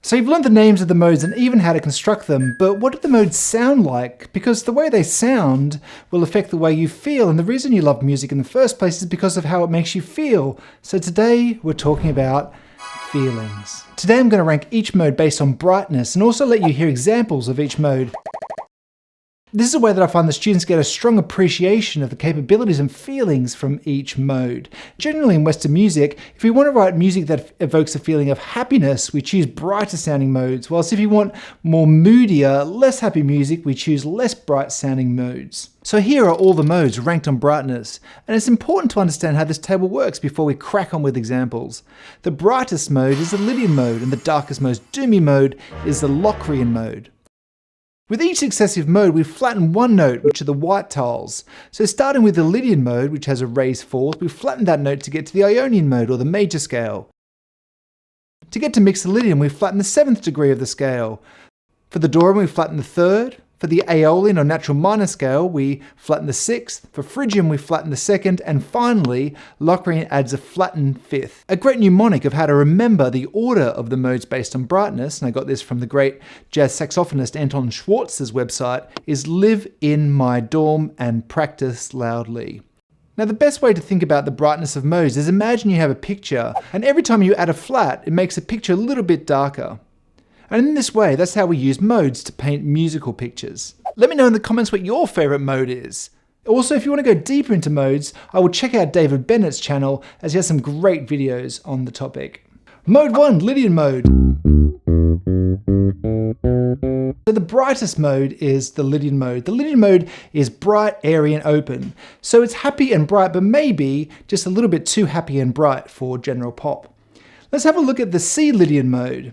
So you've learned the names of the modes and even how to construct them, but what do the modes sound like? Because the way they sound will affect the way you feel, and the reason you love music in the first place is because of how it makes you feel. So today we're talking about feelings. Today I'm going to rank each mode based on brightness and also let you hear examples of each mode. This is a way that I find the students get a strong appreciation of the capabilities and feelings from each mode. Generally in Western music, if we want to write music that evokes a feeling of happiness, we choose brighter sounding modes, whilst if you want more moodier, less happy music, we choose less bright sounding modes. So here are all the modes ranked on brightness, and it's important to understand how this table works before we crack on with examples. The brightest mode is the Lydian mode, and the darkest, most doomy mode is the Locrian mode. With each successive mode, we flatten one note, which are the white tiles. So starting with the Lydian mode, which has a raised fourth, we flatten that note to get to the Ionian mode, or the major scale. To get to Mixolydian, we flatten the 7th degree of the scale. For the Dorian, we flatten the 3rd. For the Aeolian or natural minor scale, we flatten the 6th. For Phrygian, we flatten the 2nd. And finally, Locrian adds a flattened 5th. A great mnemonic of how to remember the order of the modes based on brightness, and I got this from the great jazz saxophonist Anton Schwartz's website, is live in my dorm and practice loudly. Now the best way to think about the brightness of modes is imagine you have a picture, and every time you add a flat, it makes a picture a little bit darker. And in this way, that's how we use modes to paint musical pictures. Let me know in the comments what your favourite mode is. Also, if you want to go deeper into modes, I will check out David Bennett's channel as he has some great videos on the topic. Mode 1, Lydian mode. So the brightest mode is the Lydian mode. The Lydian mode is bright, airy and open. So it's happy and bright, but maybe just a little bit too happy and bright for general pop. Let's have a look at the C Lydian mode.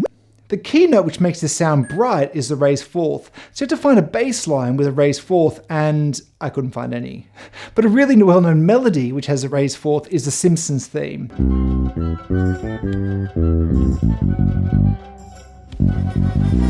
The key note which makes this sound bright is the raised fourth. So you have to find a bass line with a raised fourth, and I couldn't find any. But a really well-known melody which has a raised fourth is the Simpsons theme.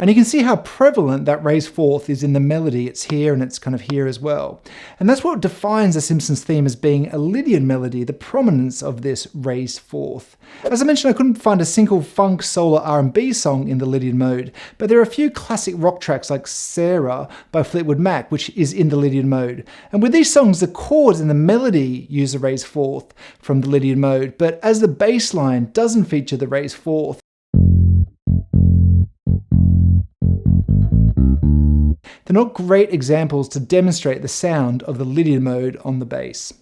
And you can see how prevalent that raised fourth is in the melody. It's here and it's kind of here as well. And that's what defines the Simpsons theme as being a Lydian melody, the prominence of this raised fourth. As I mentioned, I couldn't find a single funk, soul or R&B song in the Lydian mode, but there are a few classic rock tracks like Sarah by Fleetwood Mac, which is in the Lydian mode. And with these songs, the chords and the melody use a raised fourth from the Lydian mode, but as the bass line doesn't feature the raised fourth. They're not great examples to demonstrate the sound of the Lydian mode on the bass.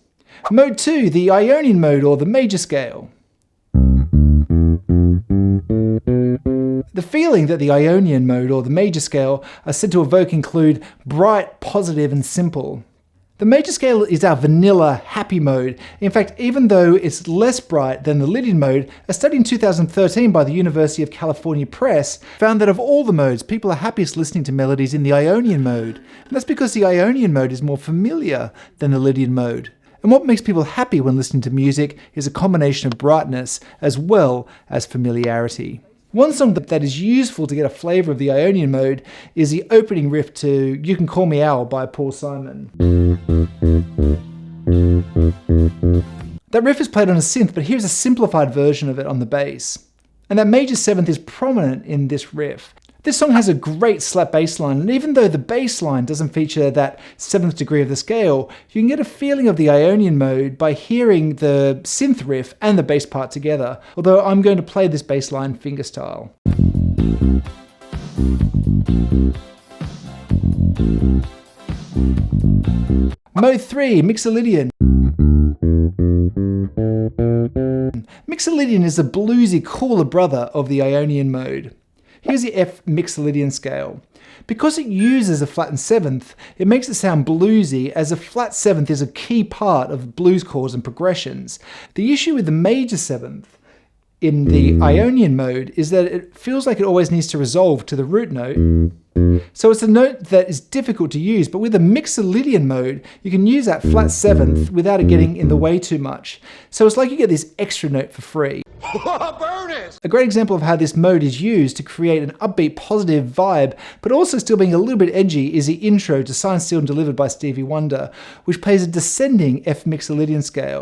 Mode 2, the Ionian mode or the major scale. The feeling that the Ionian mode or the major scale are said to evoke include bright, positive and simple. The major scale is our vanilla, happy mode. In fact, even though it's less bright than the Lydian mode, a study in 2013 by the University of California Press found that of all the modes, people are happiest listening to melodies in the Ionian mode. And that's because the Ionian mode is more familiar than the Lydian mode. And what makes people happy when listening to music is a combination of brightness as well as familiarity. One song that is useful to get a flavour of the Ionian mode is the opening riff to You Can Call Me Al by Paul Simon. That riff is played on a synth, but here's a simplified version of it on the bass. And that major 7th is prominent in this riff. This song has a great slap bass line, and even though the bass line doesn't feature that 7th degree of the scale, you can get a feeling of the Ionian mode by hearing the synth riff and the bass part together, although I'm going to play this bass line fingerstyle. Mode 3, Mixolydian. Mixolydian is a bluesy, cooler brother of the Ionian mode. Here's the F Mixolydian scale. Because it uses a flattened 7th, it makes it sound bluesy, as a flat 7th is a key part of blues chords and progressions. The issue with the major 7th in the Ionian mode is that it feels like it always needs to resolve to the root note. So it's a note that is difficult to use, but with a Mixolydian mode, you can use that flat 7th without it getting in the way too much. So it's like you get this extra note for free. A great example of how this mode is used to create an upbeat, positive vibe, but also still being a little bit edgy, is the intro to Signed, Sealed and Delivered by Stevie Wonder, which plays a descending F Mixolydian scale.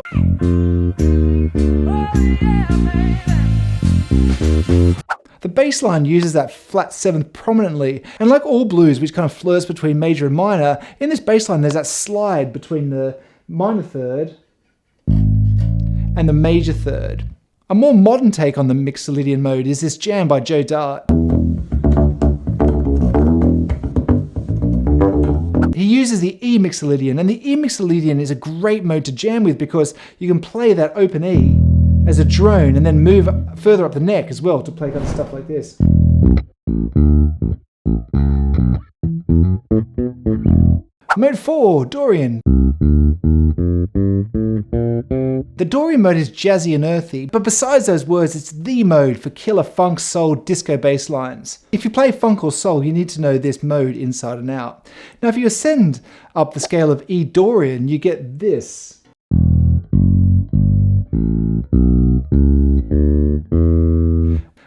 The bass line uses that flat seventh prominently, and like all blues which kind of flirts between major and minor, in this bass line there's that slide between the minor third and the major third. A more modern take on the Mixolydian mode is this jam by Joe Dart. He uses the E Mixolydian, and the E Mixolydian is a great mode to jam with because you can play that open E as a drone and then move further up the neck as well to play kind of stuff like this. Mode 4, Dorian. The Dorian mode is jazzy and earthy, but besides those words, it's the mode for killer funk, soul, disco bass lines. If you play funk or soul, you need to know this mode inside and out. Now, if you ascend up the scale of E Dorian, you get this.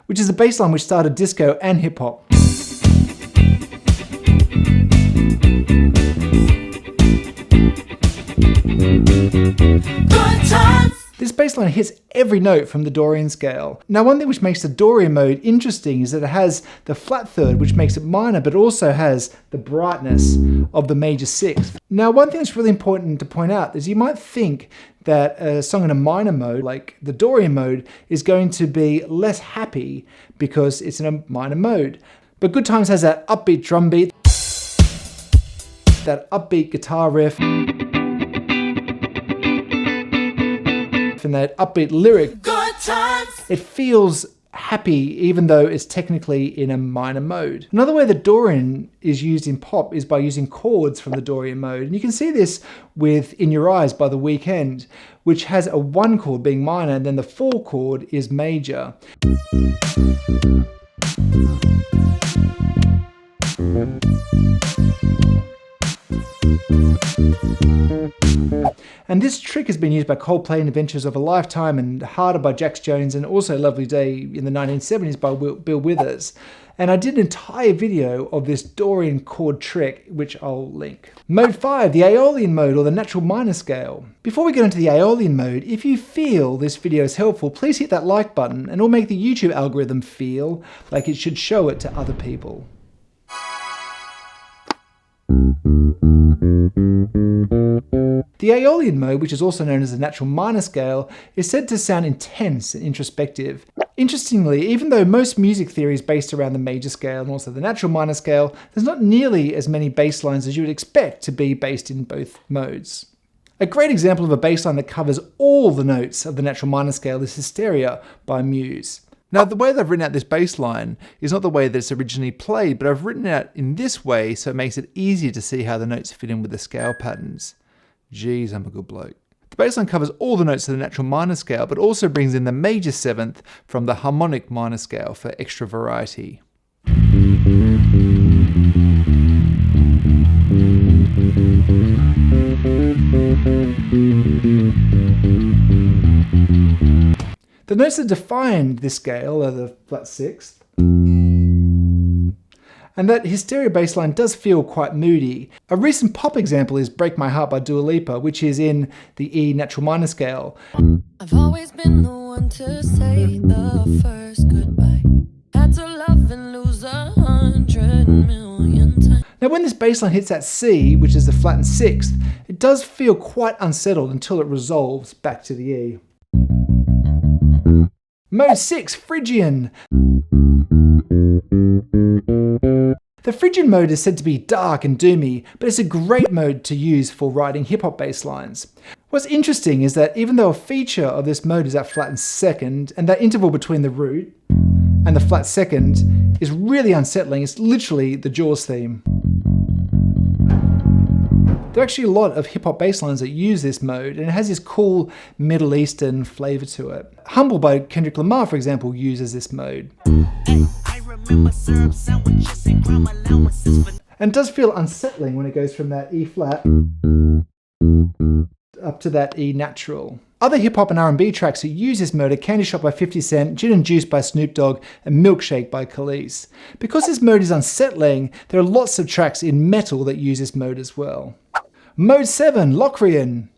Which is a bass line which started disco and hip hop. This bass line hits every note from the Dorian scale. Now, one thing which makes the Dorian mode interesting is that it has the flat third, which makes it minor, but also has the brightness of the major sixth. Now, one thing that's really important to point out is you might think that a song in a minor mode, like the Dorian mode, is going to be less happy because it's in a minor mode. But Good Times has that upbeat drum beat, that upbeat guitar riff, and that upbeat lyric. Good times! It feels happy even though it's technically in a minor mode. Another way that Dorian is used in pop is by using chords from the Dorian mode. And you can see this with In Your Eyes by The Weeknd, which has a 1 chord being minor and then the 4 chord is major. And this trick has been used by Coldplay in Adventures of a Lifetime and Harder by Jax Jones, and also Lovely Day in the 1970s by Bill Withers. And I did an entire video of this Dorian chord trick, which I'll link. Mode 5, the Aeolian mode, or the natural minor scale. Before we get into the Aeolian mode, if you feel this video is helpful, please hit that like button and it'll make the YouTube algorithm feel like it should show it to other people. The Aeolian mode, which is also known as the natural minor scale, is said to sound intense and introspective. Interestingly, even though most music theory is based around the major scale and also the natural minor scale, there's not nearly as many bass lines as you would expect to be based in both modes. A great example of a bass line that covers all the notes of the natural minor scale is Hysteria by Muse. Now, the way that I've written out this bass line is not the way that it's originally played, but I've written it out in this way so it makes it easier to see how the notes fit in with the scale patterns. Jeez, I'm a good bloke. The bass line covers all the notes of the natural minor scale, but also brings in the major seventh from the harmonic minor scale for extra variety. The notes that define this scale are the flat sixth, and that Hysteria bass line does feel quite moody. A recent pop example is Break My Heart by Dua Lipa, which is in the E natural minor scale. I've always been the one to say the first goodbye. Had to love and lose 100 million times. Now, when this bass line hits that C, which is the flattened sixth, it does feel quite unsettled until it resolves back to the E. Mode 6, Phrygian. The Phrygian mode is said to be dark and doomy, but it's a great mode to use for writing hip-hop bass lines. What's interesting is that even though a feature of this mode is that flattened second, and that interval between the root and the flat second is really unsettling, it's literally the Jaws theme. There are actually a lot of hip-hop bass lines that use this mode, and it has this cool Middle Eastern flavor to it. Humble by Kendrick Lamar, for example, uses this mode. And does feel unsettling when it goes from that E flat up to that E natural. Other hip-hop and R&B tracks that use this mode are Candy Shop by 50 Cent, Gin and Juice by Snoop Dogg, and Milkshake by Khalees. Because this mode is unsettling, there are lots of tracks in metal that use this mode as well. Mode 7, Locrian.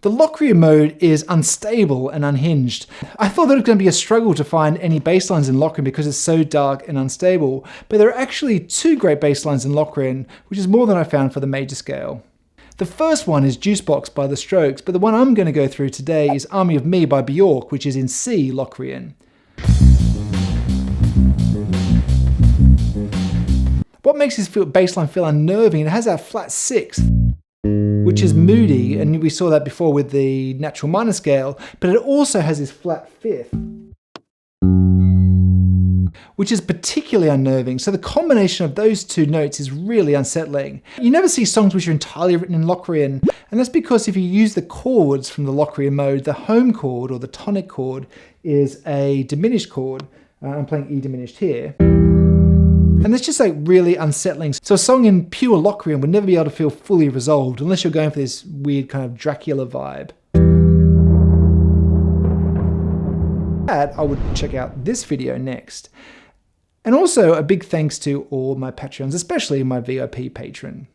The Locrian mode is unstable and unhinged. I thought that it was going to be a struggle to find any bass lines in Locrian because it's so dark and unstable, but there are actually 2 great bass lines in Locrian, which is more than I found for the major scale. The first one is Juicebox by The Strokes, but the one I'm going to go through today is Army of Me by Bjork, which is in C Locrian. What makes this bass line feel unnerving? It has that flat 6th, which is moody, and we saw that before with the natural minor scale, but it also has this flat 5th, which is particularly unnerving. So the combination of those 2 notes is really unsettling. You never see songs which are entirely written in Locrian, and that's because if you use the chords from the Locrian mode, the home chord or the tonic chord is a diminished chord. I'm playing E diminished here. And it's just like really unsettling. So a song in pure Locrian would never be able to feel fully resolved unless you're going for this weird kind of Dracula vibe. I would check out this video next. And also a big thanks to all my Patreons, especially my VIP patron.